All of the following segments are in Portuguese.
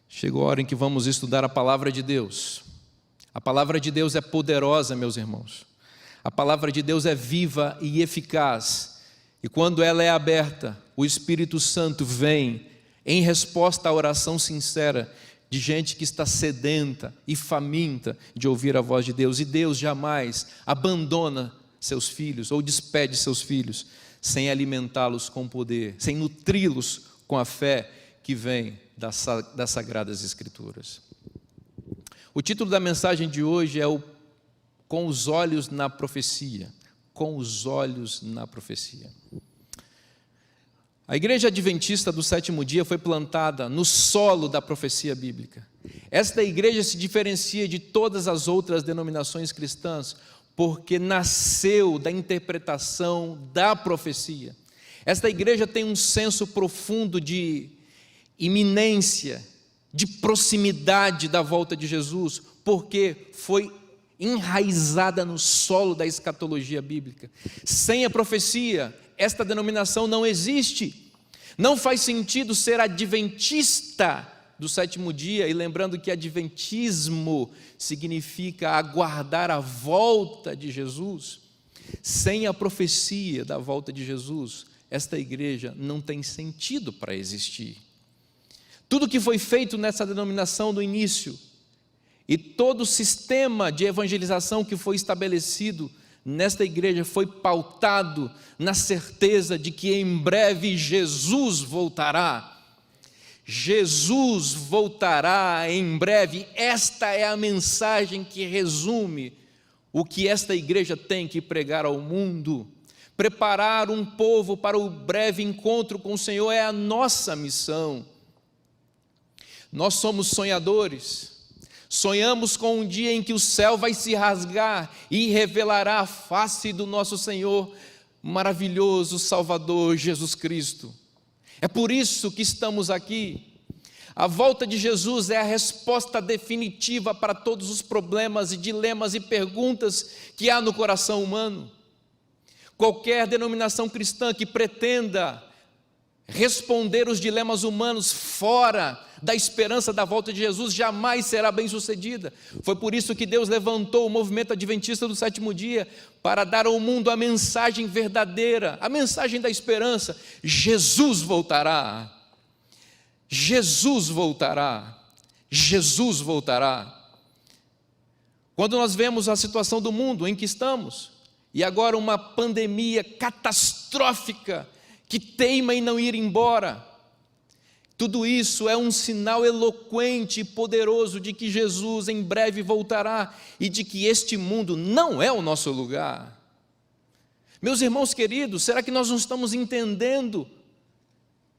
Chegou a hora em que vamos estudar a palavra de Deus. A palavra de Deus é poderosa, meus irmãos. A palavra de Deus é viva e eficaz. E quando ela é aberta, o Espírito Santo vem em resposta à oração sincera de gente que está sedenta e faminta de ouvir a voz de Deus. E Deus jamais abandona seus filhos ou despede seus filhos sem alimentá-los com poder, sem nutri-los com a fé que vem das Sagradas Escrituras. O título da mensagem de hoje é Com os olhos na profecia. Com os olhos na profecia. A Igreja Adventista do Sétimo Dia foi plantada no solo da profecia bíblica. Esta igreja se diferencia de todas as outras denominações cristãs porque nasceu da interpretação da profecia. Esta igreja tem um senso profundo de iminência, de proximidade da volta de Jesus, porque foi enraizada no solo da escatologia bíblica. Sem a profecia, esta denominação não existe. Não faz sentido ser adventista do sétimo dia, e lembrando que adventismo significa aguardar a volta de Jesus. Sem a profecia da volta de Jesus, esta igreja não tem sentido para existir. Tudo que foi feito nessa denominação no início e todo o sistema de evangelização que foi estabelecido nesta igreja foi pautado na certeza de que em breve Jesus voltará. Jesus voltará em breve. Esta é a mensagem que resume o que esta igreja tem que pregar ao mundo. Preparar um povo para o breve encontro com o Senhor é a nossa missão. Nós somos sonhadores, sonhamos com um dia em que o céu vai se rasgar e revelará a face do nosso Senhor, maravilhoso Salvador Jesus Cristo. É por isso que estamos aqui. A volta de Jesus é a resposta definitiva para todos os problemas e dilemas e perguntas que há no coração humano. Qualquer denominação cristã que pretenda responder os dilemas humanos fora da esperança da volta de Jesus jamais será bem sucedida. Foi por isso que Deus levantou o movimento adventista do sétimo dia para dar ao mundo a mensagem verdadeira, a mensagem da esperança. Jesus voltará. Jesus voltará. Jesus voltará. Quando nós vemos a situação do mundo em que estamos, e agora uma pandemia catastrófica que teima em não ir embora, tudo isso é um sinal eloquente e poderoso de que Jesus em breve voltará e de que este mundo não é o nosso lugar. Meus irmãos queridos, será que nós não estamos entendendo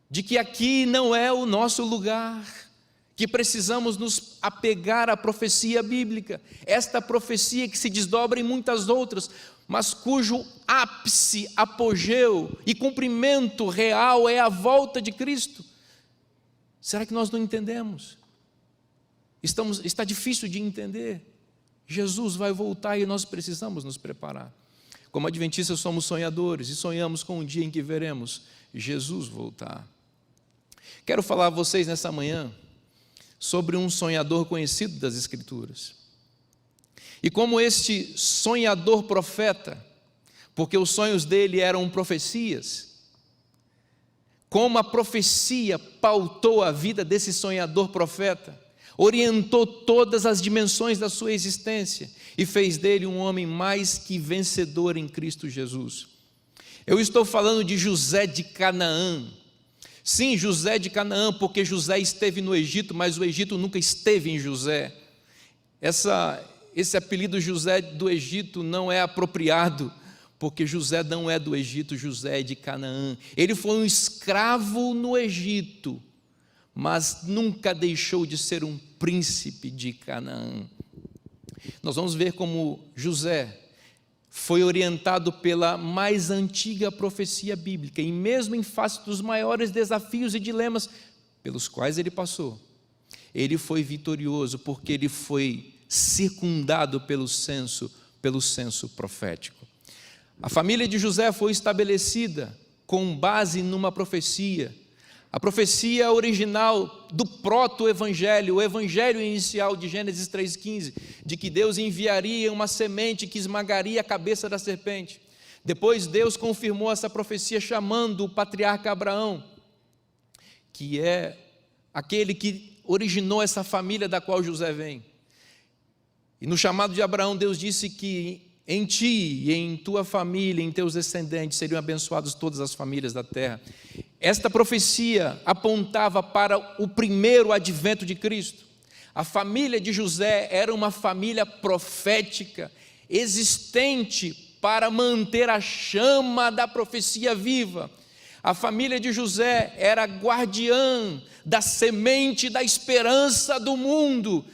de que aqui não é o nosso lugar? Que precisamos nos apegar à profecia bíblica, esta profecia que se desdobra em muitas outras, mas cujo ápice, apogeu e cumprimento real é a volta de Cristo. Será que nós não entendemos? Está difícil de entender. Jesus vai voltar e nós precisamos nos preparar. Como adventistas somos sonhadores e sonhamos com um dia em que veremos Jesus voltar. Quero falar a vocês nessa manhã sobre um sonhador conhecido das Escrituras. E como este sonhador profeta, porque os sonhos dele eram profecias, como a profecia pautou a vida desse sonhador profeta, orientou todas as dimensões da sua existência e fez dele um homem mais que vencedor em Cristo Jesus. Eu estou falando de José de Canaã. Sim, José de Canaã, porque José esteve no Egito, mas o Egito nunca esteve em José. Esse apelido José do Egito não é apropriado, porque José não é do Egito, José é de Canaã. Ele foi um escravo no Egito, mas nunca deixou de ser um príncipe de Canaã. Nós vamos ver como José foi orientado pela mais antiga profecia bíblica, e mesmo em face dos maiores desafios e dilemas pelos quais ele passou, ele foi vitorioso, porque ele foi circundado pelo senso profético. A família de José foi estabelecida com base numa profecia. A profecia original do proto-evangelho, o evangelho inicial de Gênesis 3,15, de que Deus enviaria uma semente que esmagaria a cabeça da serpente. Depois Deus confirmou essa profecia chamando o patriarca Abraão, que é aquele que originou essa família da qual José vem. E no chamado de Abraão, Deus disse que em ti e em tua família, em teus descendentes, seriam abençoadas todas as famílias da terra. Esta profecia apontava para o primeiro advento de Cristo. A família de José era uma família profética, existente para manter a chama da profecia viva. A família de José era guardiã da semente da esperança do mundo.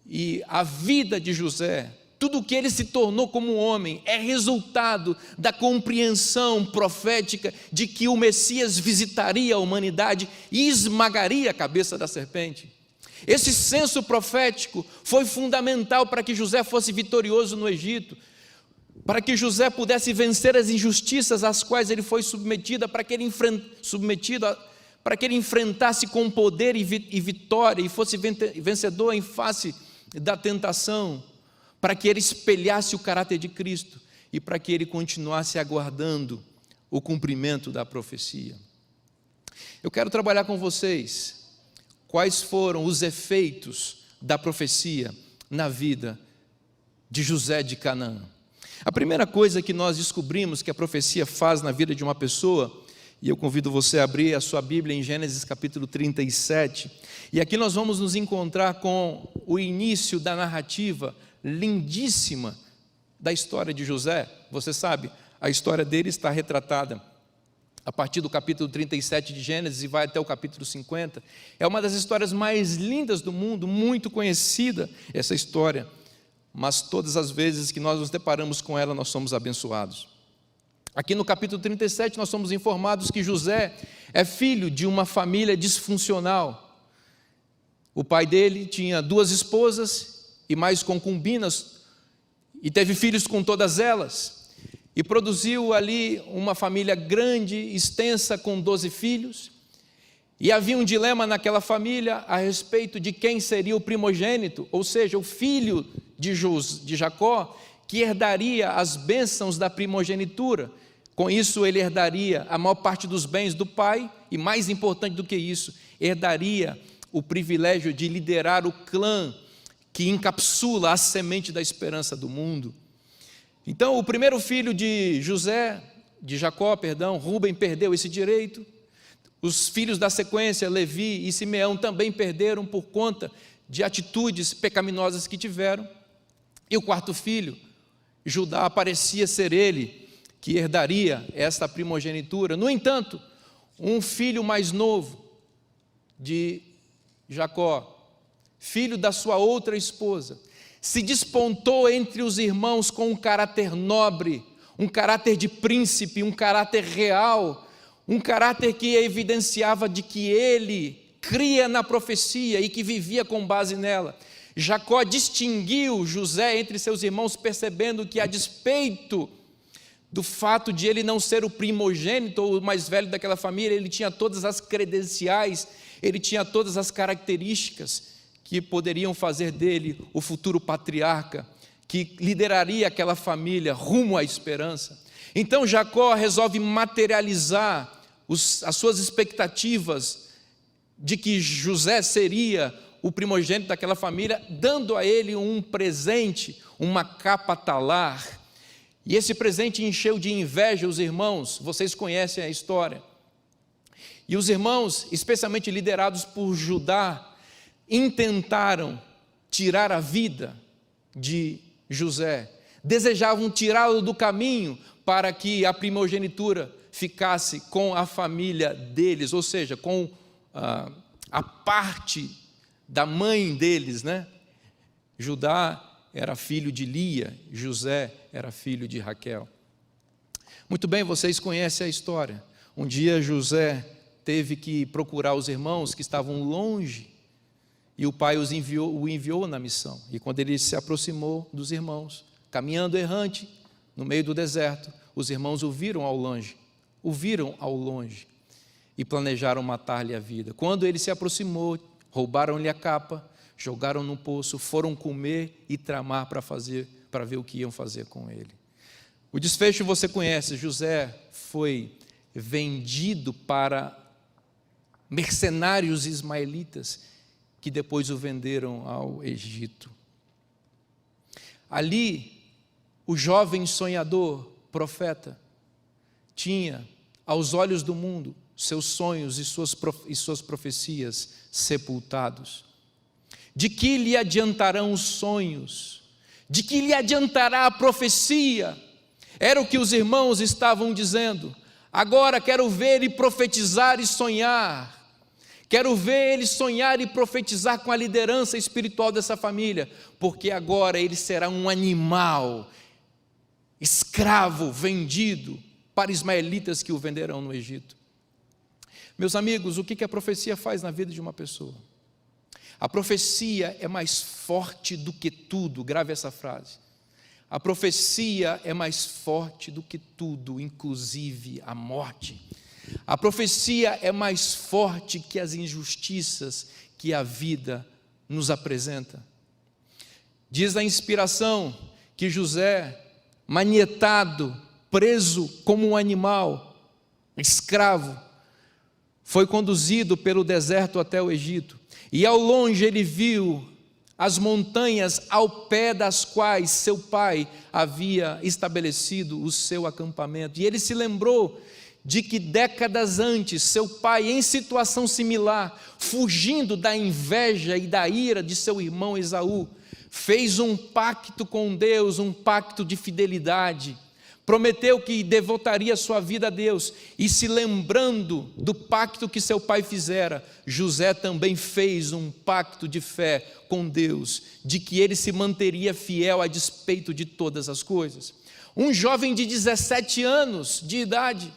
E a vida de José, tudo o que ele se tornou como homem, é resultado da compreensão profética de que o Messias visitaria a humanidade e esmagaria a cabeça da serpente. Esse senso profético foi fundamental para que José fosse vitorioso no Egito, para que José pudesse vencer as injustiças às quais ele foi submetido, para que ele enfrentasse com poder e vitória e fosse vencedor em face da tentação, para que ele espelhasse o caráter de Cristo e para que ele continuasse aguardando o cumprimento da profecia. Eu quero trabalhar com vocês quais foram os efeitos da profecia na vida de José de Canaã. A primeira coisa que nós descobrimos que a profecia faz na vida de uma pessoa, e eu convido você a abrir a sua Bíblia em Gênesis capítulo 37, e aqui nós vamos nos encontrar com o início da narrativa lindíssima da história de José. Você sabe, a história dele está retratada a partir do capítulo 37 de Gênesis e vai até o capítulo 50. É uma das histórias mais lindas do mundo, muito conhecida essa história, mas todas as vezes que nós nos deparamos com ela, nós somos abençoados. Aqui no capítulo 37 nós somos informados que José é filho de uma família disfuncional. O pai dele tinha 2 esposas e mais concubinas, e teve filhos com todas elas, e produziu ali uma família grande, extensa, com 12 filhos, e havia um dilema naquela família a respeito de quem seria o primogênito, ou seja, o filho de Jacó, que herdaria as bênçãos da primogenitura. Com isso ele herdaria a maior parte dos bens do pai, e mais importante do que isso, herdaria o privilégio de liderar o clã que encapsula a semente da esperança do mundo. Então, o primeiro filho de Jacó, Rúben, perdeu esse direito. Os filhos da sequência, Levi e Simeão, também perderam por conta de atitudes pecaminosas que tiveram. E o quarto filho, Judá, parecia ser ele que herdaria esta primogenitura. No entanto, um filho mais novo de Jacó, filho da sua outra esposa, se despontou entre os irmãos com um caráter nobre, um caráter de príncipe, um caráter real, um caráter que evidenciava de que ele cria na profecia e que vivia com base nela. Jacó distinguiu José entre seus irmãos, percebendo que, a despeito do fato de ele não ser o primogênito ou o mais velho daquela família, ele tinha todas as credenciais, ele tinha todas as características que poderiam fazer dele o futuro patriarca, que lideraria aquela família rumo à esperança. Então Jacó resolve materializar as suas expectativas de que José seria o primogênito daquela família, dando a ele um presente, uma capa talar. E esse presente encheu de inveja os irmãos, vocês conhecem a história. E os irmãos, especialmente liderados por Judá, intentaram tirar a vida de José, desejavam tirá-lo do caminho para que a primogenitura ficasse com a família deles, ou seja, com a parte da mãe deles, né? Judá era filho de Lia, José era filho de Raquel. Muito bem, vocês conhecem a história. Um dia José teve que procurar os irmãos que estavam longe, e o pai o enviou na missão. E quando ele se aproximou dos irmãos, caminhando errante no meio do deserto, os irmãos o viram ao longe. e planejaram matar-lhe a vida. Quando ele se aproximou, roubaram-lhe a capa, jogaram no poço, foram comer e tramar para ver o que iam fazer com ele. O desfecho você conhece. José foi vendido para mercenários ismaelitas que depois o venderam ao Egito. Ali, o jovem sonhador, profeta, tinha, aos olhos do mundo, seus sonhos e suas profecias sepultados. De que lhe adiantarão os sonhos? De que lhe adiantará a profecia? Era o que os irmãos estavam dizendo. Agora quero ver ele profetizar e sonhar. Quero ver ele sonhar e profetizar com a liderança espiritual dessa família, porque agora ele será um animal, escravo, vendido para ismaelitas que o venderão no Egito. Meus amigos, o que a profecia faz na vida de uma pessoa? A profecia é mais forte do que tudo, grave essa frase. A profecia é mais forte do que tudo, inclusive a morte. A profecia é mais forte que as injustiças que a vida nos apresenta. Diz a inspiração que José, manietado, preso como um animal, escravo, foi conduzido pelo deserto até o Egito. E ao longe ele viu as montanhas ao pé das quais seu pai havia estabelecido o seu acampamento. E ele se lembrou de que décadas antes, seu pai, em situação similar, fugindo da inveja e da ira de seu irmão Esaú, fez um pacto com Deus, um pacto de fidelidade. Prometeu que devotaria sua vida a Deus, e se lembrando do pacto que seu pai fizera, José também fez um pacto de fé com Deus, de que ele se manteria fiel a despeito de todas as coisas. Um jovem de 17 anos de idade,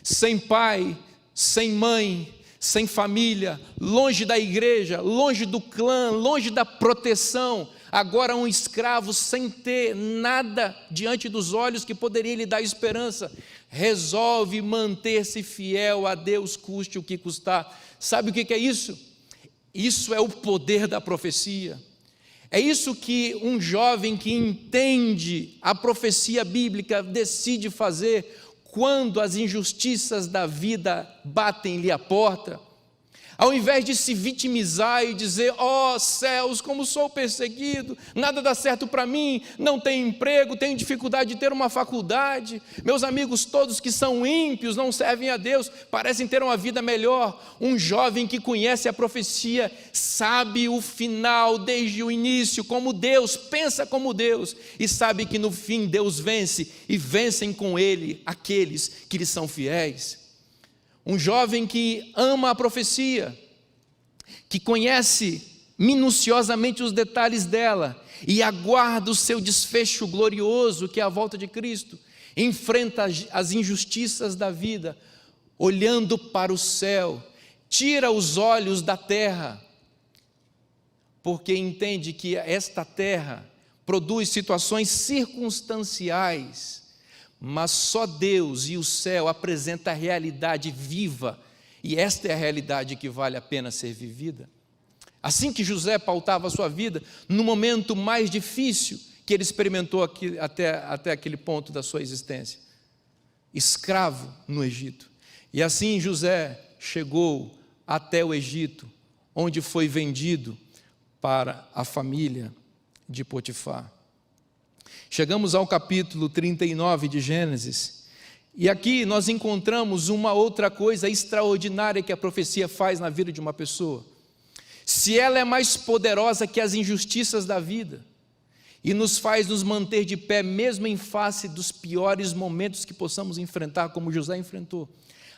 sem pai, sem mãe, sem família, longe da igreja, longe do clã, longe da proteção, agora um escravo sem ter nada diante dos olhos que poderia lhe dar esperança, resolve manter-se fiel a Deus, custe o que custar. Sabe o que é isso? Isso é o poder da profecia. É isso que um jovem que entende a profecia bíblica decide fazer quando as injustiças da vida batem-lhe a porta. Ao invés de se vitimizar e dizer: ó céus, como sou perseguido, nada dá certo para mim, não tenho emprego, tenho dificuldade de ter uma faculdade, meus amigos todos que são ímpios, não servem a Deus, parecem ter uma vida melhor. Um jovem que conhece a profecia sabe o final desde o início, como Deus, pensa como Deus, e sabe que no fim Deus vence, e vencem com Ele aqueles que lhe são fiéis. Um jovem que ama a profecia, que conhece minuciosamente os detalhes dela e aguarda o seu desfecho glorioso, que é a volta de Cristo, enfrenta as injustiças da vida, olhando para o céu, tira os olhos da terra, porque entende que esta terra produz situações circunstanciais, mas só Deus e o céu apresentam a realidade viva, e esta é a realidade que vale a pena ser vivida. Assim que José pautava a sua vida, no momento mais difícil que ele experimentou até aquele ponto da sua existência, escravo no Egito. E assim José chegou até o Egito, onde foi vendido para a família de Potifar. Chegamos ao capítulo 39 de Gênesis, e aqui nós encontramos uma outra coisa extraordinária que a profecia faz na vida de uma pessoa. Se ela é mais poderosa que as injustiças da vida, e nos faz nos manter de pé, mesmo em face dos piores momentos que possamos enfrentar, como José enfrentou,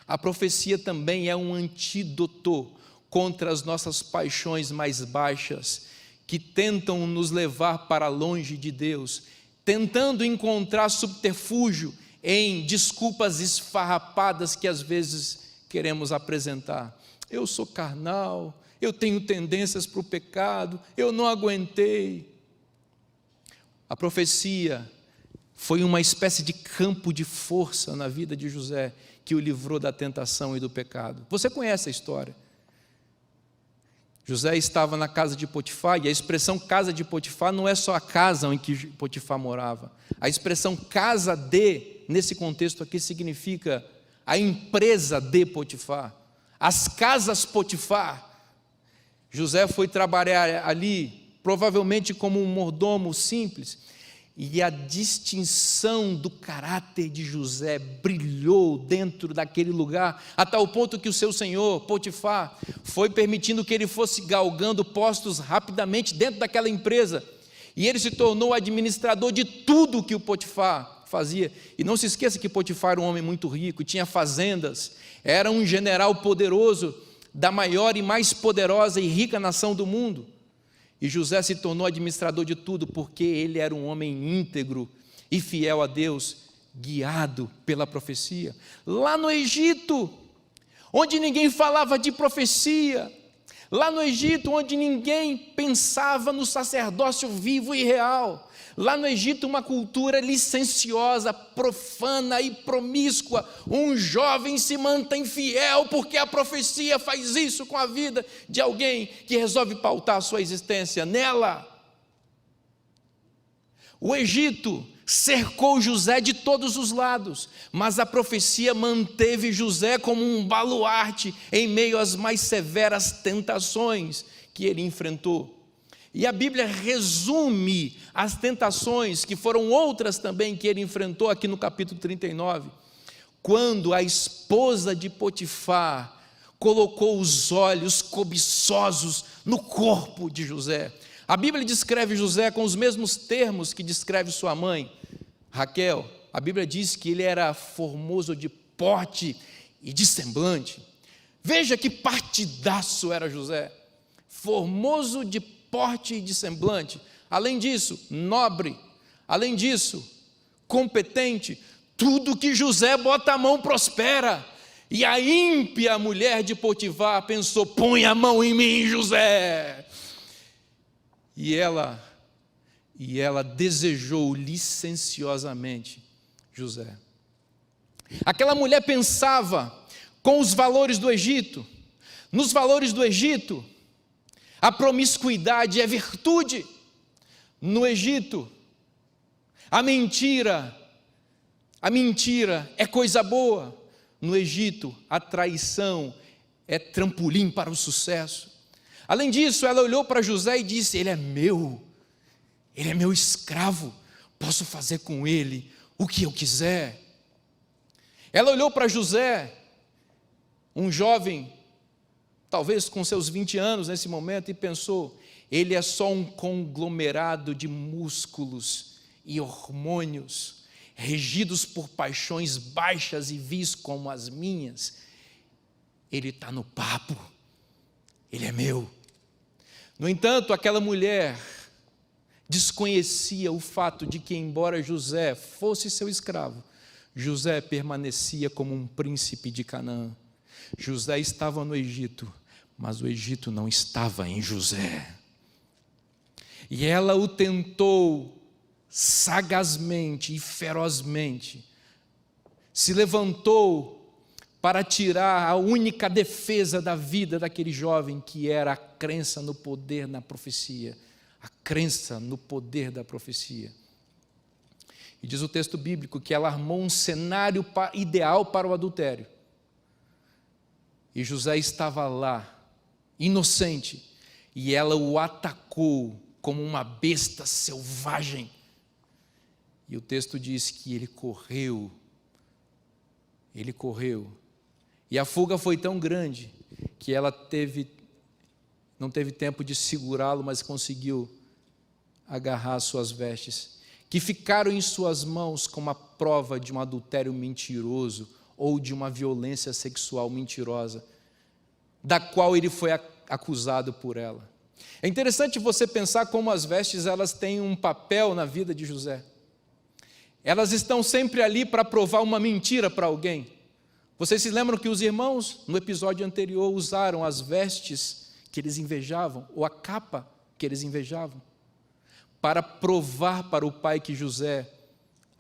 a profecia também é um antídoto contra as nossas paixões mais baixas, que tentam nos levar para longe de Deus, tentando encontrar subterfúgio em desculpas esfarrapadas que às vezes queremos apresentar. Eu sou carnal, eu tenho tendências para o pecado, eu não aguentei. A profecia foi uma espécie de campo de força na vida de José, que o livrou da tentação e do pecado. Você conhece a história. José estava na casa de Potifar, e a expressão casa de Potifar não é só a casa em que Potifar morava. A expressão casa de, nesse contexto aqui, significa a empresa de Potifar, as casas Potifar. José foi trabalhar ali, provavelmente como um mordomo simples, e a distinção do caráter de José brilhou dentro daquele lugar, a tal ponto que o seu senhor, Potifar, foi permitindo que ele fosse galgando postos rapidamente dentro daquela empresa, e ele se tornou administrador de tudo que o Potifar fazia. E não se esqueça que Potifar era um homem muito rico, tinha fazendas, era um general poderoso da maior e mais poderosa e rica nação do mundo. E José se tornou administrador de tudo, porque ele era um homem íntegro e fiel a Deus, guiado pela profecia. Lá no Egito, onde ninguém falava de profecia, lá no Egito, onde ninguém pensava no sacerdócio vivo e real, lá no Egito, uma cultura licenciosa, profana e promíscua, um jovem se mantém fiel porque a profecia faz isso com a vida de alguém que resolve pautar a sua existência nela. O Egito cercou José de todos os lados, mas a profecia manteve José como um baluarte em meio às mais severas tentações que ele enfrentou. E a Bíblia resume as tentações, que foram outras também que ele enfrentou aqui no capítulo 39, quando a esposa de Potifar colocou os olhos cobiçosos no corpo de José. A Bíblia descreve José com os mesmos termos que descreve sua mãe, Raquel. A Bíblia diz que ele era formoso de porte e de semblante. Veja que partidaço era José, formoso de porte e de semblante, além disso, nobre, além disso, competente. Tudo que José bota a mão prospera. E a ímpia mulher de Potifar pensou: põe a mão em mim, José. E ela desejou licenciosamente José. Aquela mulher pensava com os valores do Egito. Nos valores do Egito, a promiscuidade é virtude. No Egito, a mentira é coisa boa. No Egito, a traição é trampolim para o sucesso. Além disso, ela olhou para José e disse: ele é meu escravo, posso fazer com ele o que eu quiser. Ela olhou para José, um jovem, talvez com seus 20 anos nesse momento, e pensou: ele é só um conglomerado de músculos e hormônios, regidos por paixões baixas e vis como as minhas. Ele está no papo, ele é meu. No entanto, aquela mulher desconhecia o fato de que, embora José fosse seu escravo, José permanecia como um príncipe de Canaã. José estava no Egito, mas o Egito não estava em José. E ela o tentou sagazmente e ferozmente, se levantou para tirar a única defesa da vida daquele jovem, que era a crença no poder na profecia, a crença no poder da profecia. E diz o texto bíblico que ela armou um cenário ideal para o adultério. E José estava lá, inocente, e ela o atacou como uma besta selvagem. E o texto diz que ele correu, e a fuga foi tão grande que ela não teve tempo de segurá-lo, mas conseguiu agarrar suas vestes, que ficaram em suas mãos como a prova de um adultério mentiroso ou de uma violência sexual mentirosa, da qual ele foi acusado por ela. É interessante você pensar como as vestes, elas têm um papel na vida de José. Elas estão sempre ali para provar uma mentira para alguém. Vocês se lembram que os irmãos, no episódio anterior, usaram as vestes que eles invejavam, ou a capa que eles invejavam, para provar para o pai que José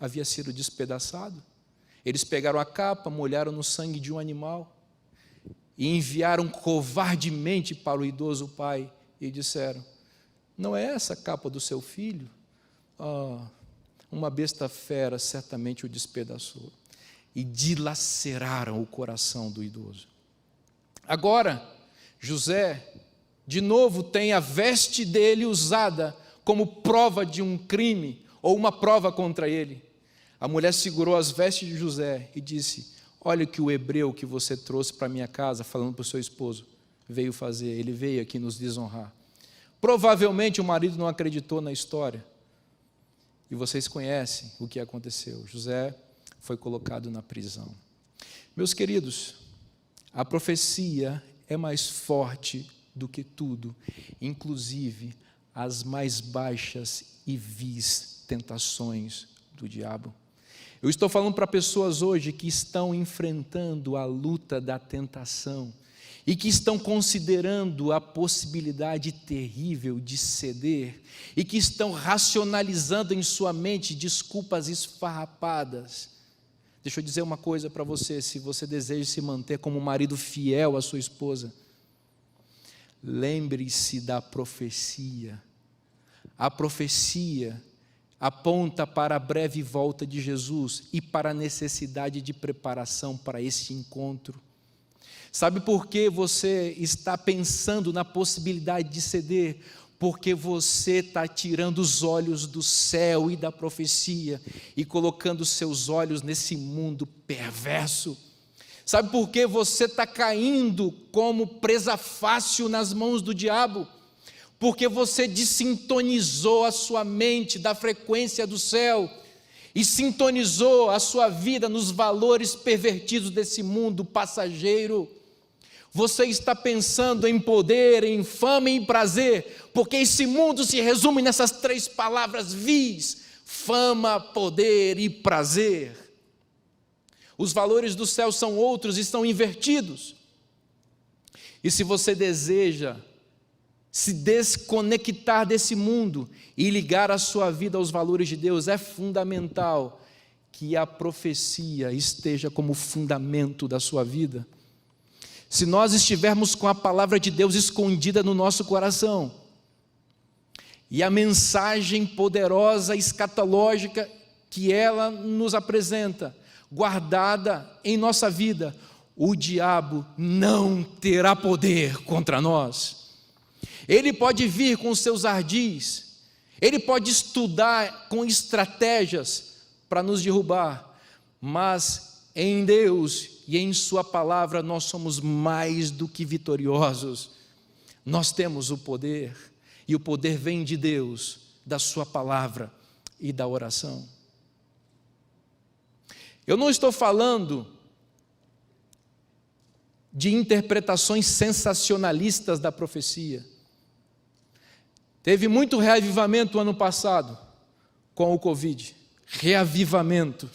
havia sido despedaçado. Eles pegaram a capa, molharam no sangue de um animal e enviaram covardemente para o idoso pai e disseram: não é essa a capa do seu filho? Uma besta fera certamente o despedaçou. E dilaceraram o coração do idoso. Agora, José, de novo, tem a veste dele usada como prova de um crime, ou uma prova contra ele. A mulher segurou as vestes de José e disse: olha o que o hebreu que você trouxe para minha casa, falando para o seu esposo, veio fazer. Ele veio aqui nos desonrar. Provavelmente o marido não acreditou na história. E vocês conhecem o que aconteceu. José foi colocado na prisão. Meus queridos, a profecia é mais forte do que tudo, inclusive as mais baixas e vis tentações do diabo. Eu estou falando para pessoas hoje que estão enfrentando a luta da tentação e que estão considerando a possibilidade terrível de ceder e que estão racionalizando em sua mente desculpas esfarrapadas. Deixa eu dizer uma coisa para você: se você deseja se manter como um marido fiel à sua esposa, lembre-se da profecia. A profecia aponta para a breve volta de Jesus e para a necessidade de preparação para esse encontro. Sabe por que você está pensando na possibilidade de ceder? Porque você está tirando os olhos do céu e da profecia e colocando seus olhos nesse mundo perverso. Sabe por que você está caindo como presa fácil nas mãos do diabo? Porque você desintonizou a sua mente da frequência do céu e sintonizou a sua vida nos valores pervertidos desse mundo passageiro. Você está pensando em poder, em fama e em prazer, porque esse mundo se resume nessas três palavras vis: fama, poder e prazer. Os valores do céu são outros e estão invertidos. E se você deseja se desconectar desse mundo e ligar a sua vida aos valores de Deus, é fundamental que a profecia esteja como fundamento da sua vida. Se nós estivermos com a palavra de Deus escondida no nosso coração, e a mensagem poderosa, escatológica, que ela nos apresenta, guardada em nossa vida, o diabo não terá poder contra nós. Ele pode vir com seus ardis, ele pode estudar com estratégias para nos derrubar, mas em Deus e em sua palavra nós somos mais do que vitoriosos. Nós temos o poder, e o poder vem de Deus, da sua palavra e da oração. Eu não estou falando de interpretações sensacionalistas da profecia. Teve muito reavivamento ano passado com o Covid, reavivamento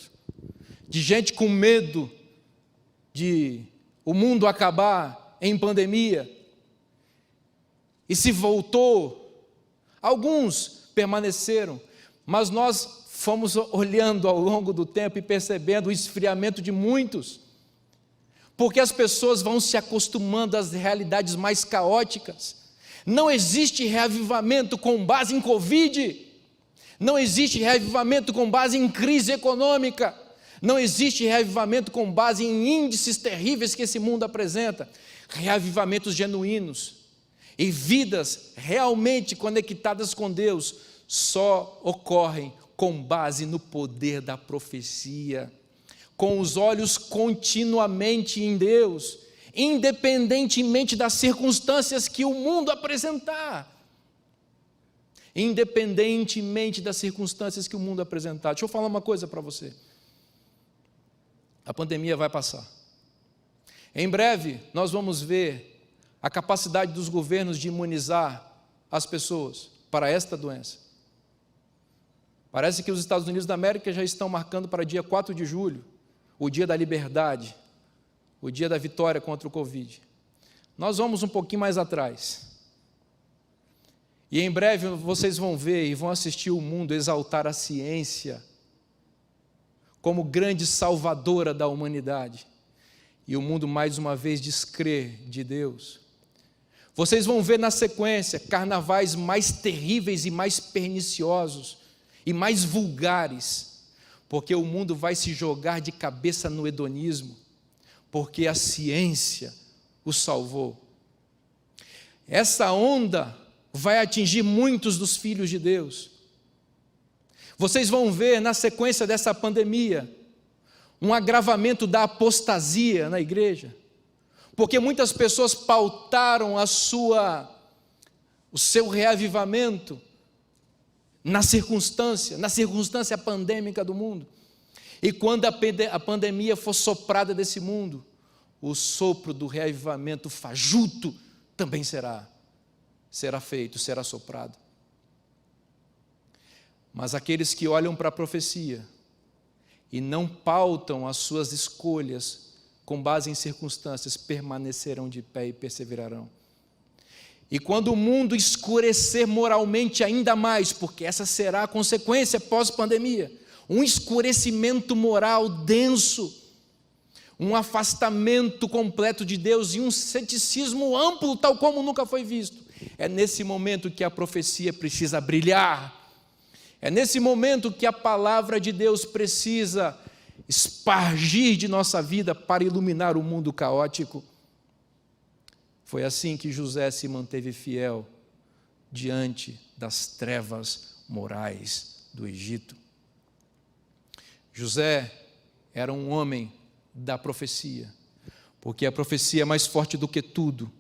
de gente com medo de o mundo acabar em pandemia, e se voltou. Alguns permaneceram, mas nós fomos olhando ao longo do tempo e percebendo o esfriamento de muitos, porque as pessoas vão se acostumando às realidades mais caóticas. Não existe reavivamento com base em Covid, não existe reavivamento com base em crise econômica, não existe reavivamento com base em índices terríveis que esse mundo apresenta. Reavivamentos genuínos e vidas realmente conectadas com Deus só ocorrem com base no poder da profecia, com os olhos continuamente em Deus, independentemente das circunstâncias que o mundo apresentar. Independentemente das circunstâncias que o mundo apresentar. Deixa eu falar uma coisa para você. A pandemia vai passar. Em breve, nós vamos ver a capacidade dos governos de imunizar as pessoas para esta doença. Parece que os Estados Unidos da América já estão marcando para dia 4 de julho, o dia da liberdade, o dia da vitória contra o Covid. Nós vamos um pouquinho mais atrás. E em breve vocês vão ver e vão assistir o mundo exaltar a ciência como grande salvadora da humanidade. E o mundo mais uma vez descrê de Deus. Vocês vão ver na sequência carnavais mais terríveis e mais perniciosos e mais vulgares, porque o mundo vai se jogar de cabeça no hedonismo, porque a ciência o salvou. Essa onda vai atingir muitos dos filhos de Deus. Vocês vão ver na sequência dessa pandemia um agravamento da apostasia na igreja, porque muitas pessoas pautaram o seu reavivamento na circunstância pandêmica do mundo. E quando a pandemia for soprada desse mundo, o sopro do reavivamento fajuto também será feito, será soprado. Mas aqueles que olham para a profecia e não pautam as suas escolhas com base em circunstâncias, permanecerão de pé e perseverarão. E quando o mundo escurecer moralmente ainda mais, porque essa será a consequência pós-pandemia, um escurecimento moral denso, um afastamento completo de Deus e um ceticismo amplo, tal como nunca foi visto. É nesse momento que a profecia precisa brilhar. É nesse momento que a palavra de Deus precisa espargir de nossa vida para iluminar o mundo caótico. Foi assim que José se manteve fiel diante das trevas morais do Egito. José era um homem da profecia, porque a profecia é mais forte do que tudo,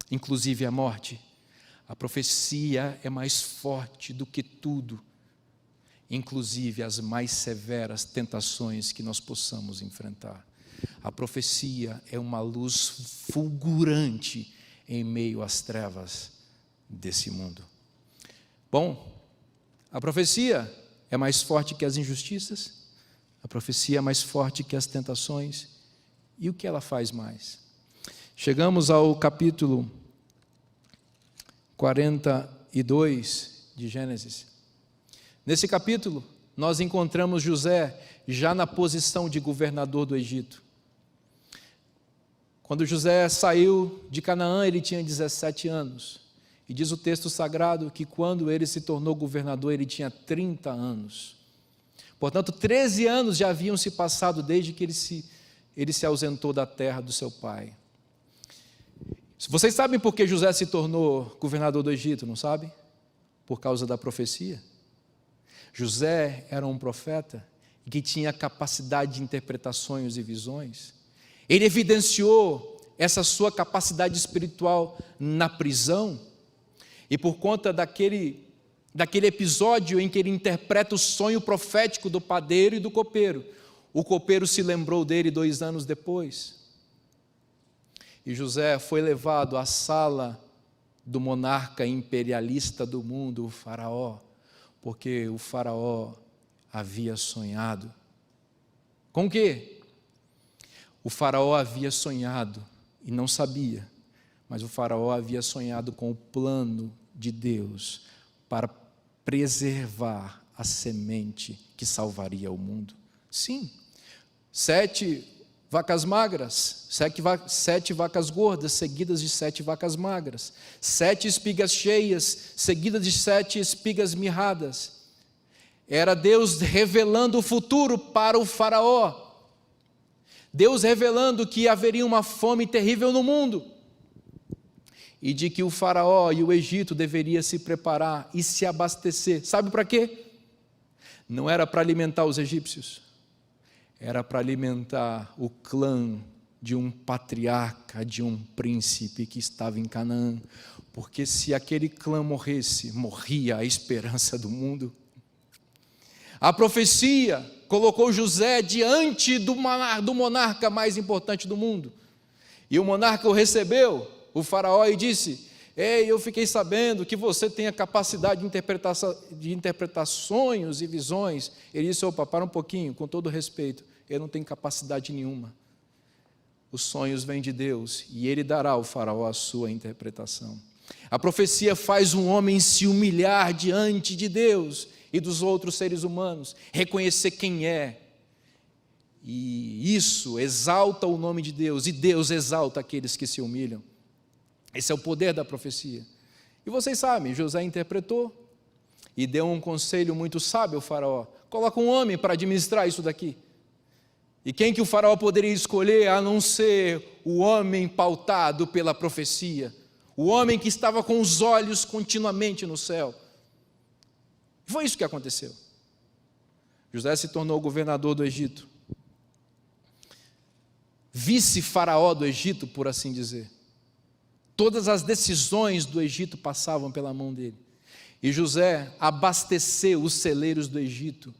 inclusive a morte. A profecia é mais forte do que tudo, inclusive as mais severas tentações que nós possamos enfrentar. A profecia é uma luz fulgurante em meio às trevas desse mundo. Bom, a profecia é mais forte que as injustiças, a profecia é mais forte que as tentações, e o que ela faz mais? Chegamos ao capítulo 42 de Gênesis. Nesse capítulo, nós encontramos José já na posição de governador do Egito. Quando José saiu de Canaã, ele tinha 17 anos. E diz o texto sagrado que quando ele se tornou governador, ele tinha 30 anos. Portanto, 13 anos já haviam se passado desde que ele se ausentou da terra do seu pai. Vocês sabem por que José se tornou governador do Egito, não sabem? Por causa da profecia. José era um profeta que tinha capacidade de interpretar sonhos e visões. Ele evidenciou essa sua capacidade espiritual na prisão, e por conta daquele episódio em que ele interpreta o sonho profético do padeiro e do copeiro, o copeiro se lembrou dele 2 anos depois. E José foi levado à sala do monarca imperialista do mundo, o faraó, porque o faraó havia sonhado. Com o quê? O faraó havia sonhado e não sabia, mas o faraó havia sonhado com o plano de Deus para preservar a semente que salvaria o mundo. Sim, 7 vacas magras, 7 vacas gordas, seguidas de 7 vacas magras, 7 espigas cheias, seguidas de 7 espigas mirradas. Era Deus revelando o futuro para o faraó. Deus revelando que haveria uma fome terrível no mundo, e de que o faraó e o Egito deveriam se preparar e se abastecer. Sabe para quê? Não era para alimentar os egípcios, era para alimentar o clã de um patriarca, de um príncipe que estava em Canaã, porque se aquele clã morresse, morria a esperança do mundo. A profecia colocou José diante do monarca mais importante do mundo, e o monarca o recebeu, o faraó, e disse: ei, eu fiquei sabendo que você tem a capacidade de interpretar sonhos e visões. Ele disse: opa, para um pouquinho, com todo respeito, eu não tenho capacidade nenhuma. Os sonhos vêm de Deus, e Ele dará ao faraó a sua interpretação. A profecia faz um homem se humilhar diante de Deus e dos outros seres humanos, reconhecer quem é, E isso exalta o nome de Deus, e Deus exalta aqueles que se humilham. Esse é o poder da profecia. E vocês sabem, José interpretou e deu um conselho muito sábio ao faraó: coloca um homem para administrar isso daqui. E quem que o faraó poderia escolher a não ser o homem pautado pela profecia, o homem que estava com os olhos continuamente no céu? Foi isso que aconteceu. José se tornou governador do Egito, vice-faraó do Egito, por assim dizer. Todas as decisões do Egito passavam pela mão dele. E José abasteceu os celeiros do Egito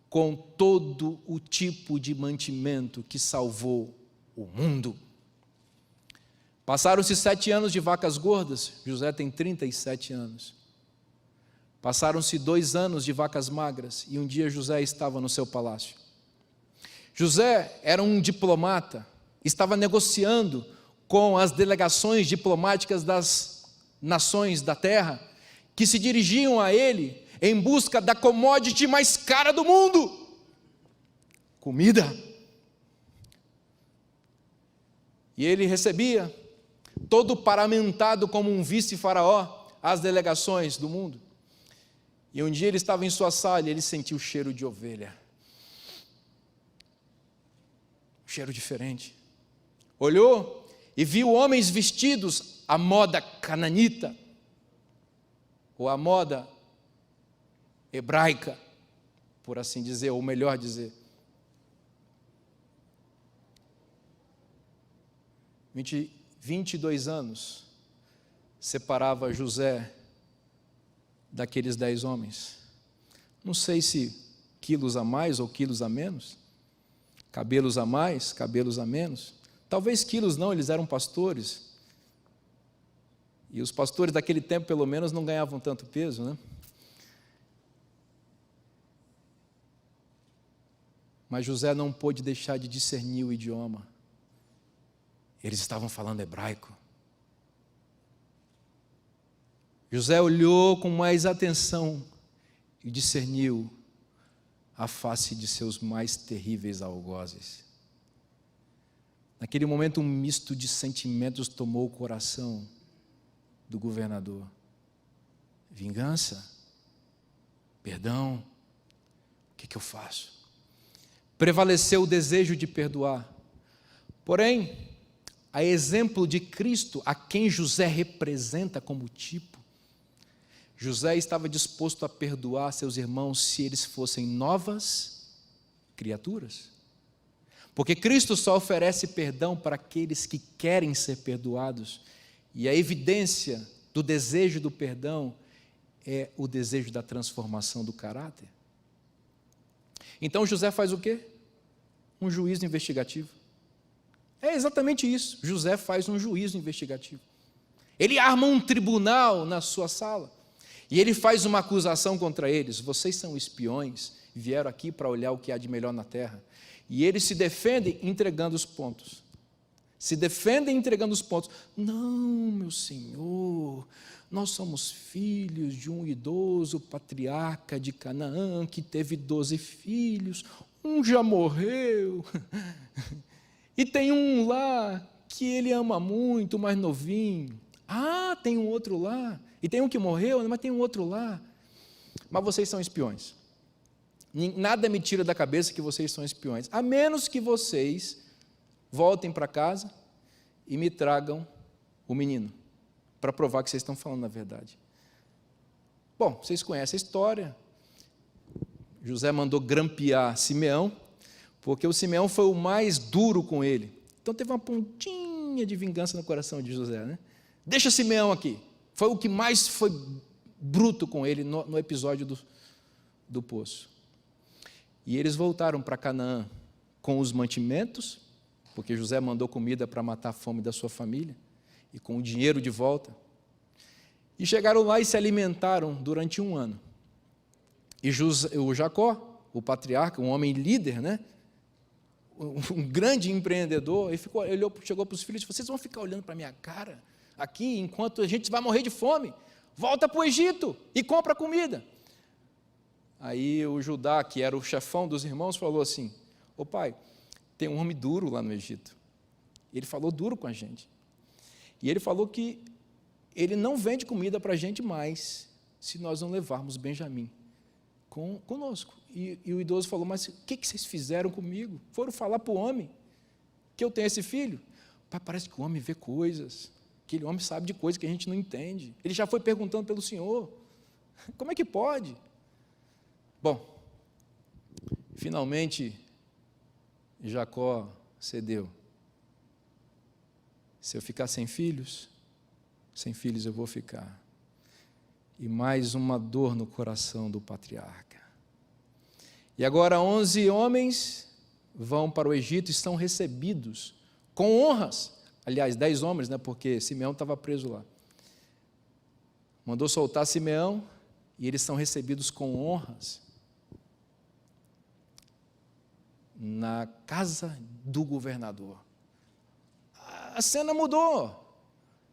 com todo o tipo de mantimento que salvou o mundo. Passaram-se 7 anos de vacas gordas. José tem 37 anos. Passaram-se 2 anos de vacas magras, e um dia José estava no seu palácio. José era um diplomata, estava negociando com as delegações diplomáticas das nações da terra, que se dirigiam a ele em busca da commodity mais cara do mundo: comida. E ele recebia, todo paramentado como um vice-faraó, as delegações do mundo. E um dia ele estava em sua sala e ele sentiu o cheiro de ovelha. Um cheiro diferente. Olhou e viu homens vestidos à moda cananita, ou à moda hebraica, por assim dizer, ou melhor dizer. 22 anos separava José daqueles 10 homens. Não sei se quilos a mais ou quilos a menos, cabelos a mais, cabelos a menos. Talvez quilos não, eles eram pastores. E os pastores daquele tempo, pelo menos, não ganhavam tanto peso, né? Mas José não pôde deixar de discernir o idioma. Eles estavam falando hebraico. José olhou com mais atenção e discerniu a face de seus mais terríveis algozes. Naquele momento, um misto de sentimentos tomou o coração do governador: vingança, perdão, o que eu faço? Prevaleceu o desejo de perdoar. Porém, a exemplo de Cristo, a quem José representa como tipo, José estava disposto a perdoar seus irmãos se eles fossem novas criaturas. Porque Cristo só oferece perdão para aqueles que querem ser perdoados. E a evidência do desejo do perdão é o desejo da transformação do caráter. Então José faz o quê? Um juízo investigativo. É exatamente isso. José faz um juízo investigativo. Ele arma um tribunal na sua sala. E ele faz uma acusação contra eles: vocês são espiões, vieram aqui para olhar o que há de melhor na terra. E eles se defendem entregando os pontos. Não, meu senhor, nós somos filhos de um idoso patriarca de Canaã que teve 12 filhos, um já morreu, e tem um lá que ele ama muito, mais novinho. Ah, tem um outro lá. E tem um que morreu, mas tem um outro lá. Mas vocês são espiões. Nada me tira da cabeça que vocês são espiões, a menos que vocês voltem para casa e me tragam o menino, para provar que vocês estão falando a verdade. Bom, vocês conhecem a história. José mandou grampear Simeão, porque o Simeão foi o mais duro com ele. Então teve uma pontinha de vingança no coração de José, né? Deixa Simeão aqui. Foi o que mais foi bruto com ele no episódio do poço. E eles voltaram para Canaã com os mantimentos, porque José mandou comida para matar a fome da sua família, e com o dinheiro de volta. E chegaram lá e se alimentaram durante 1 ano. E o Jacó, o patriarca, um homem líder, né? Um grande empreendedor, ele chegou para os filhos e disse: vocês vão ficar olhando para a minha cara aqui enquanto a gente vai morrer de fome? Volta para o Egito e compra comida. Aí o Judá, que era o chefão dos irmãos, falou assim: ô pai, tem um homem duro lá no Egito. Ele falou duro com a gente. E ele falou que ele não vende comida para a gente mais se nós não levarmos Benjamim conosco. E o idoso falou, mas o que vocês fizeram comigo? Foram falar para o homem que eu tenho esse filho? Pai, parece que o homem vê coisas, aquele homem sabe de coisas que a gente não entende. Ele já foi perguntando pelo Senhor. Como é que pode? Bom, finalmente, Jacó cedeu. Se eu ficar sem filhos eu vou ficar. E mais uma dor no coração do patriarca. E agora 11 homens vão para o Egito e estão recebidos com honras. Aliás, 10 homens, né, porque Simeão estava preso lá. Mandou soltar Simeão e eles são recebidos com honras na casa do governador. A cena mudou.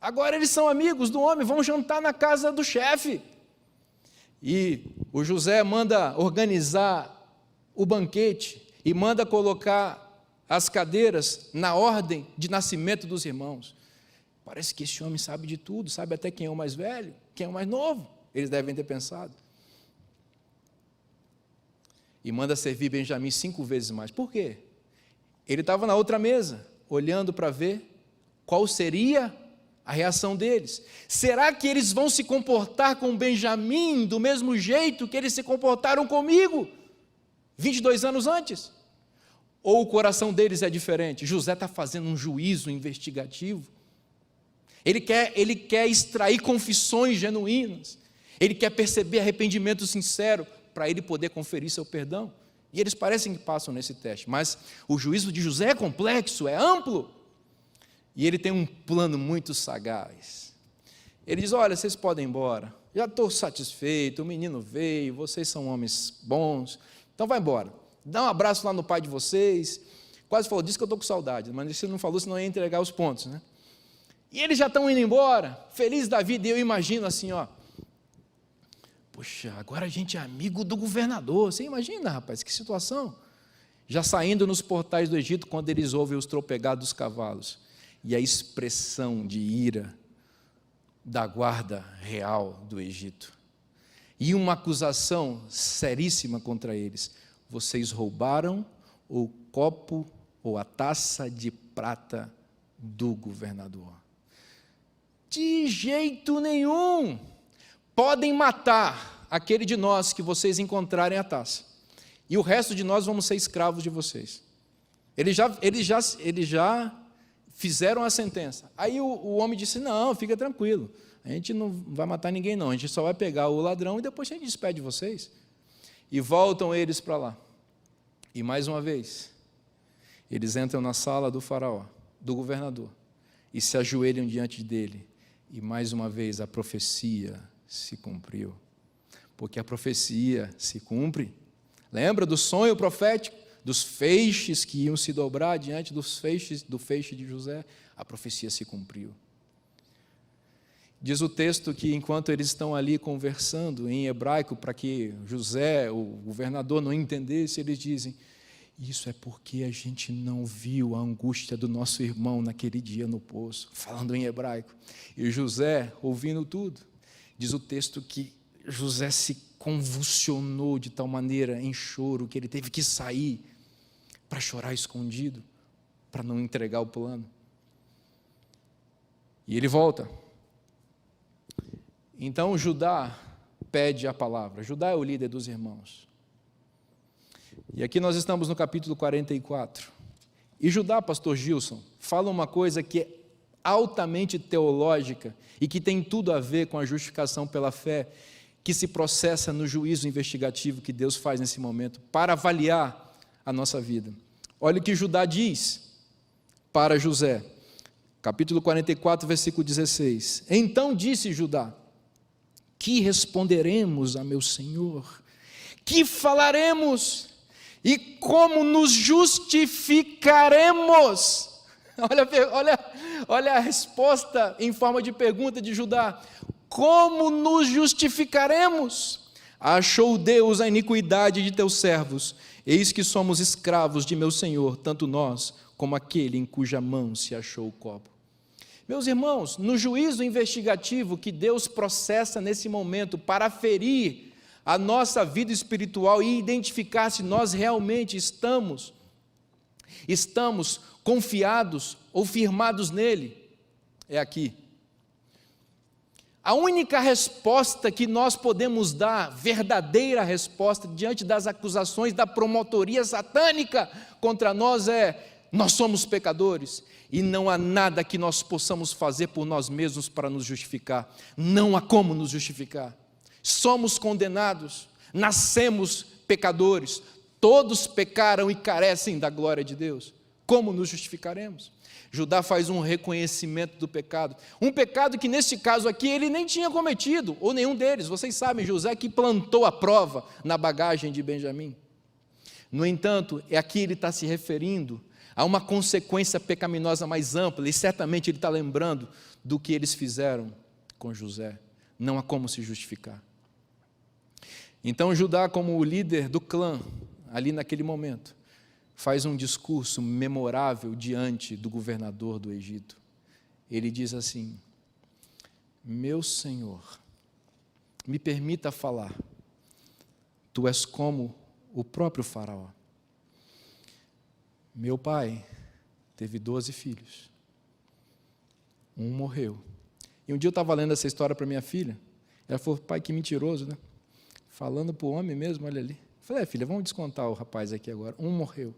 Agora eles são amigos do homem, vão jantar na casa do chefe. E o José manda organizar o banquete e manda colocar as cadeiras na ordem de nascimento dos irmãos. Parece que esse homem sabe de tudo, sabe até quem é o mais velho, quem é o mais novo. Eles devem ter pensado. E manda servir Benjamim 5 vezes mais. Por quê? Ele estava na outra mesa, olhando para ver qual seria a reação deles. Será que eles vão se comportar com Benjamim do mesmo jeito que eles se comportaram comigo 22 anos antes? Ou o coração deles é diferente? José está fazendo um juízo investigativo. Ele quer extrair confissões genuínas. Ele quer perceber arrependimento sincero para ele poder conferir seu perdão. E eles parecem que passam nesse teste, mas o juízo de José é complexo, é amplo. E ele tem um plano muito sagaz. Ele diz, olha, vocês podem ir embora. Já estou satisfeito, o menino veio, vocês são homens bons. Então vai embora. Dá um abraço lá no pai de vocês. Quase falou, disse que eu estou com saudade, mas você não falou, senão ia entregar os pontos, né? E eles já estão indo embora, felizes da vida, e eu imagino assim, ó, poxa, agora a gente é amigo do governador, você imagina, rapaz, que situação, já saindo nos portais do Egito, quando eles ouvem os tropegados dos cavalos, e a expressão de ira da guarda real do Egito, e uma acusação seríssima contra eles, vocês roubaram o copo ou a taça de prata do governador. De jeito nenhum. Podem matar aquele de nós que vocês encontrarem a taça. E o resto de nós vamos ser escravos de vocês. Eles já fizeram a sentença. Aí o homem disse, não, fica tranquilo. A gente não vai matar ninguém não. A gente só vai pegar o ladrão e depois a gente despede vocês. E voltam eles para lá. E mais uma vez, eles entram na sala do faraó, do governador, e se ajoelham diante dele. E mais uma vez a profecia se cumpriu, porque a profecia se cumpre. Lembra do sonho profético, dos feixes que iam se dobrar diante do feixe de José? A profecia se cumpriu. Diz o texto que enquanto eles estão ali conversando em hebraico, para que José, o governador, não entendesse, eles dizem, isso é porque a gente não viu a angústia do nosso irmão naquele dia no poço, falando em hebraico. E José, ouvindo tudo, diz o texto que José se convulsionou de tal maneira em choro que ele teve que sair para chorar escondido, para não entregar o plano. E ele volta. Então Judá pede a palavra. Judá é o líder dos irmãos. E aqui nós estamos no capítulo 44. E Judá, pastor Gilson, fala uma coisa que é altamente teológica e que tem tudo a ver com a justificação pela fé, que se processa no juízo investigativo que Deus faz nesse momento, para avaliar a nossa vida. Olha o que Judá diz para José. Capítulo 44, versículo 16. Então disse Judá, que responderemos a meu senhor? Que falaremos? E como nos justificaremos? Olha a resposta em forma de pergunta de Judá. Como nos justificaremos? Achou Deus a iniquidade de teus servos, eis que somos escravos de meu Senhor, tanto nós como aquele em cuja mão se achou o copo. Meus irmãos, no juízo investigativo que Deus processa nesse momento para aferir a nossa vida espiritual e identificar se nós realmente estamos confiados ou firmados nele, é aqui. A única resposta que nós podemos dar, verdadeira resposta, diante das acusações da promotoria satânica contra nós é: nós somos pecadores e não há nada que nós possamos fazer por nós mesmos para nos justificar. Não há como nos justificar. Somos condenados, nascemos pecadores, todos pecaram e carecem da glória de Deus. Como nos justificaremos? Judá faz um reconhecimento do pecado, um pecado que neste caso aqui ele nem tinha cometido, ou nenhum deles. Vocês sabem, José que plantou a prova na bagagem de Benjamim. No entanto, aqui ele está se referindo a uma consequência pecaminosa mais ampla, e certamente ele está lembrando do que eles fizeram com José. Não há como se justificar. Então Judá, como o líder do clã, ali naquele momento, faz um discurso memorável diante do governador do Egito. Ele diz assim: meu Senhor, me permita falar, tu és como o próprio faraó. Meu pai teve 12 filhos, um morreu. E um dia eu estava lendo essa história para minha filha, ela falou: pai, que mentiroso, né? Falando para o homem mesmo, olha ali. Eu falei: filha, vamos descontar o rapaz aqui agora, um morreu.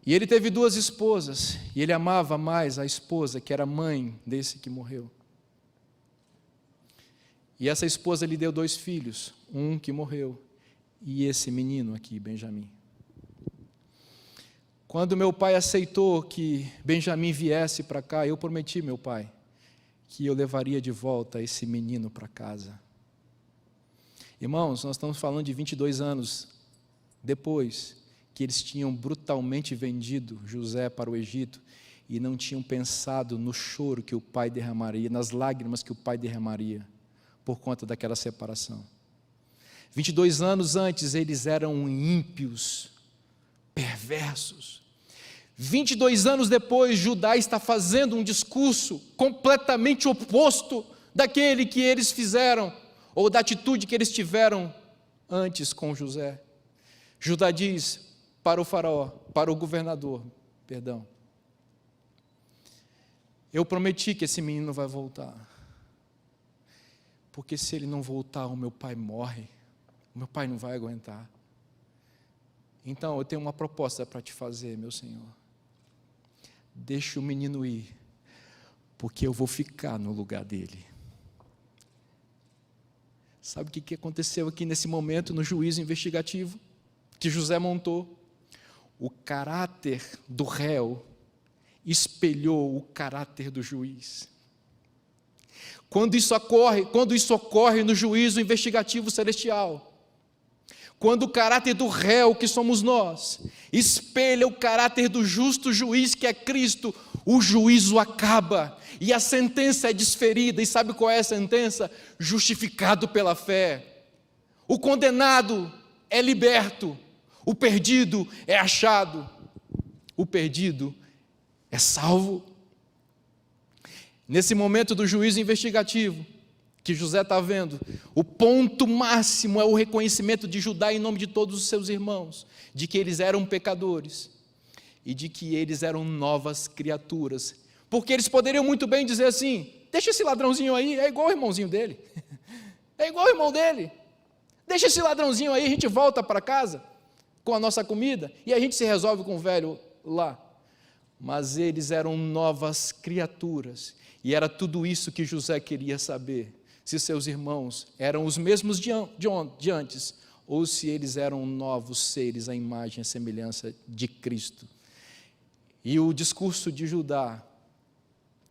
E ele teve 2 esposas, e ele amava mais a esposa, que era mãe desse que morreu. E essa esposa lhe deu 2 filhos, um que morreu, e esse menino aqui, Benjamim. Quando meu pai aceitou que Benjamim viesse para cá, eu prometi, meu pai, que eu levaria de volta esse menino para casa. Irmãos, nós estamos falando de 22 anos depois que eles tinham brutalmente vendido José para o Egito e não tinham pensado no choro que o pai derramaria, nas lágrimas que o pai derramaria por conta daquela separação. 22 anos antes eles eram ímpios, perversos. 22 anos depois, Judá está fazendo um discurso completamente oposto daquele que eles fizeram, ou da atitude que eles tiveram antes com José. Judá diz para o faraó, para o governador, eu prometi que esse menino vai voltar, porque se ele não voltar, o meu pai morre, o meu pai não vai aguentar. Então eu tenho uma proposta para te fazer, meu Senhor. Deixa o menino ir, porque eu vou ficar no lugar dele. Sabe o que aconteceu aqui nesse momento, no juízo investigativo que José montou? O caráter do réu espelhou o caráter do juiz. Quando isso ocorre no juízo investigativo celestial, quando o caráter do réu, que somos nós, espelha o caráter do justo juiz, que é Cristo, o juízo acaba e a sentença é desferida. E sabe qual é a sentença? Justificado pela fé. O condenado é liberto, o perdido é achado, o perdido é salvo. Nesse momento do juízo investigativo que José está vendo, o ponto máximo é o reconhecimento de Judá em nome de todos os seus irmãos, de que eles eram pecadores e de que eles eram novas criaturas, porque eles poderiam muito bem dizer assim: deixa esse ladrãozinho aí, é igual o irmãozinho dele, é igual o irmão dele, deixa esse ladrãozinho aí, a gente volta para casa com a nossa comida e a gente se resolve com o velho lá. Mas eles eram novas criaturas, e era tudo isso que José queria saber, se seus irmãos eram os mesmos de antes, ou se eles eram novos seres à imagem e à semelhança de Cristo. E o discurso de Judá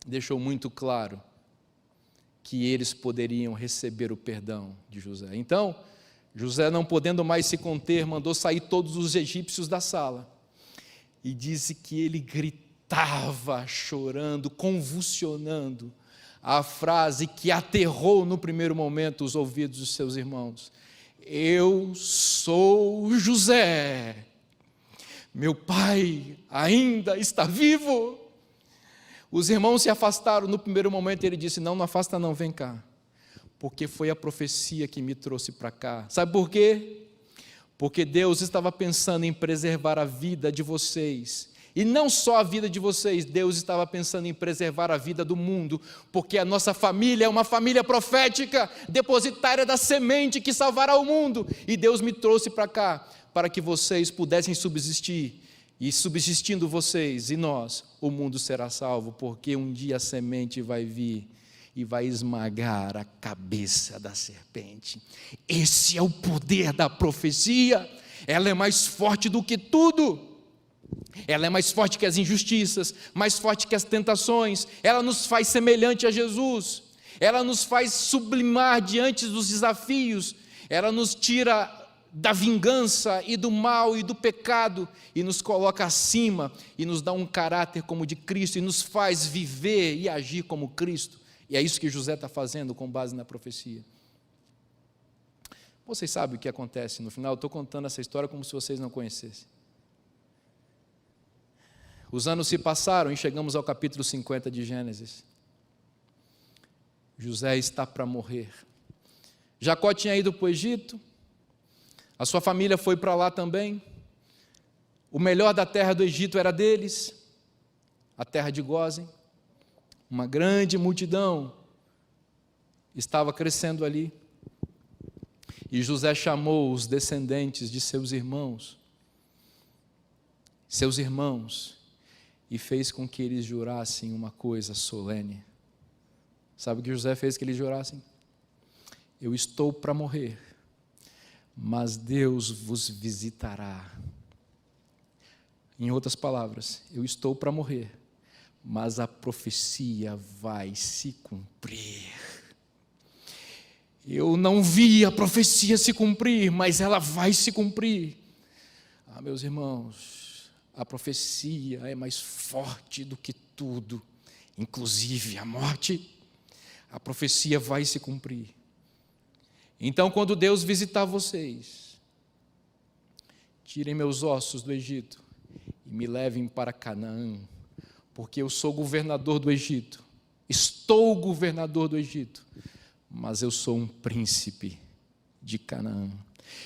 deixou muito claro que eles poderiam receber o perdão de José. Então, José, não podendo mais se conter, mandou sair todos os egípcios da sala, e disse que ele gritava chorando, convulsionando, a frase que aterrou no primeiro momento os ouvidos dos seus irmãos: eu sou José, meu pai ainda está vivo. Os irmãos se afastaram no primeiro momento e ele disse: não afasta não, vem cá, porque foi a profecia que me trouxe para cá. Sabe por quê? Porque Deus estava pensando em preservar a vida de vocês. E não só a vida de vocês, Deus estava pensando em preservar a vida do mundo, porque a nossa família é uma família profética, depositária da semente que salvará o mundo. E Deus me trouxe para cá, para que vocês pudessem subsistir. E subsistindo vocês e nós, o mundo será salvo, porque um dia a semente vai vir e vai esmagar a cabeça da serpente. Esse é o poder da profecia. Ela é mais forte do que tudo. Ela é mais forte que as injustiças, mais forte que as tentações. Ela nos faz semelhante a Jesus. Ela nos faz sublimar diante dos desafios. Ela nos tira da vingança e do mal e do pecado e nos coloca acima e nos dá um caráter como o de Cristo e nos faz viver e agir como Cristo. E é isso que José está fazendo com base na profecia. Vocês sabem o que acontece no final? Eu estou contando essa história como se vocês não conhecessem. Os anos se passaram e chegamos ao capítulo 50 de Gênesis. José está para morrer. Jacó tinha ido para o Egito, a sua família foi para lá também. O melhor da terra do Egito era deles, a terra de Gósen. Uma grande multidão estava crescendo ali. E José chamou os descendentes de seus irmãos, e fez com que eles jurassem uma coisa solene. Sabe o que José fez que eles jurassem? Eu estou para morrer, mas Deus vos visitará. Em outras palavras, eu estou para morrer, mas a profecia vai se cumprir. Eu não vi a profecia se cumprir, mas ela vai se cumprir. Meus irmãos, a profecia é mais forte do que tudo, inclusive a morte. A profecia vai se cumprir. Então, quando Deus visitar vocês, tirem meus ossos do Egito e me levem para Canaã, porque eu sou governador do Egito, estou governador do Egito, mas eu sou um príncipe de Canaã.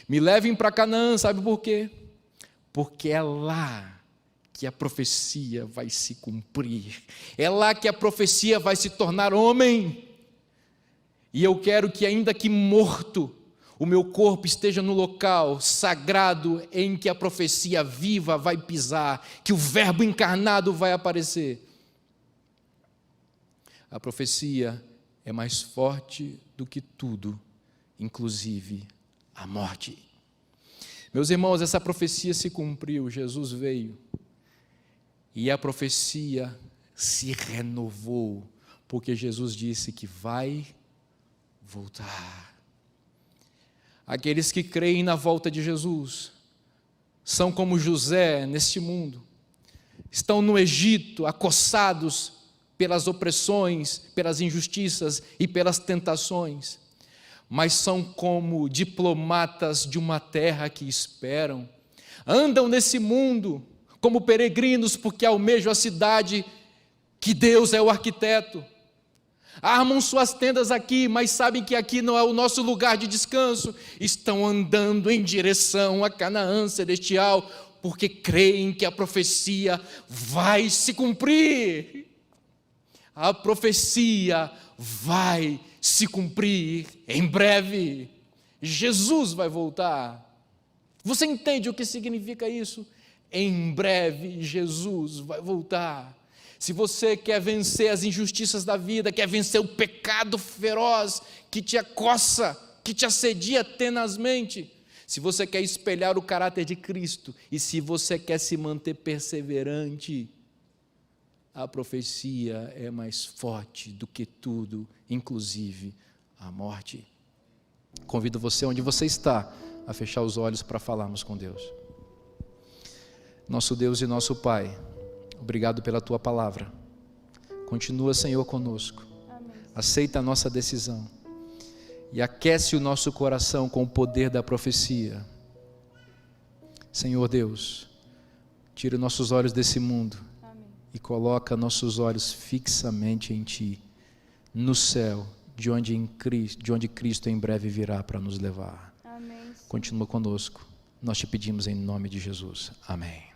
Me levem para Canaã, sabe por quê? Porque é lá que a profecia vai se cumprir, é lá que a profecia vai se tornar homem. E eu quero que, ainda que morto, o meu corpo esteja no local sagrado em que a profecia viva vai pisar, que o verbo encarnado vai aparecer. A profecia é mais forte do que tudo, inclusive a morte. Meus irmãos, essa profecia se cumpriu, Jesus veio, e a profecia se renovou, porque Jesus disse que vai voltar. Aqueles que creem na volta de Jesus são como José neste mundo, estão no Egito acossados pelas opressões, pelas injustiças e pelas tentações, mas são como diplomatas de uma terra que esperam, andam nesse mundo como peregrinos porque almejam a cidade que Deus é o arquiteto. Armam suas tendas aqui, mas sabem que aqui não é o nosso lugar de descanso. Estão andando em direção a Canaã celestial, porque creem que a profecia vai se cumprir. A profecia vai se cumprir em breve. Jesus vai voltar. Você entende o que significa isso? Em breve Jesus vai voltar. Se você quer vencer as injustiças da vida, quer vencer o pecado feroz que te acossa, que te assedia tenazmente, se você quer espelhar o caráter de Cristo e se você quer se manter perseverante, a profecia é mais forte do que tudo, inclusive a morte. Convido você, onde você está, a fechar os olhos para falarmos com Deus. Nosso Deus e nosso Pai, obrigado pela Tua palavra. Continua, Senhor, conosco. Amém. aceita a nossa decisão e aquece o nosso coração com o poder da profecia. Senhor Deus, tira nossos olhos desse mundo. Amém. E coloca nossos olhos fixamente em Ti, no céu, de onde Cristo em breve virá para nos levar. Amém. Continua conosco, nós te pedimos em nome de Jesus. Amém.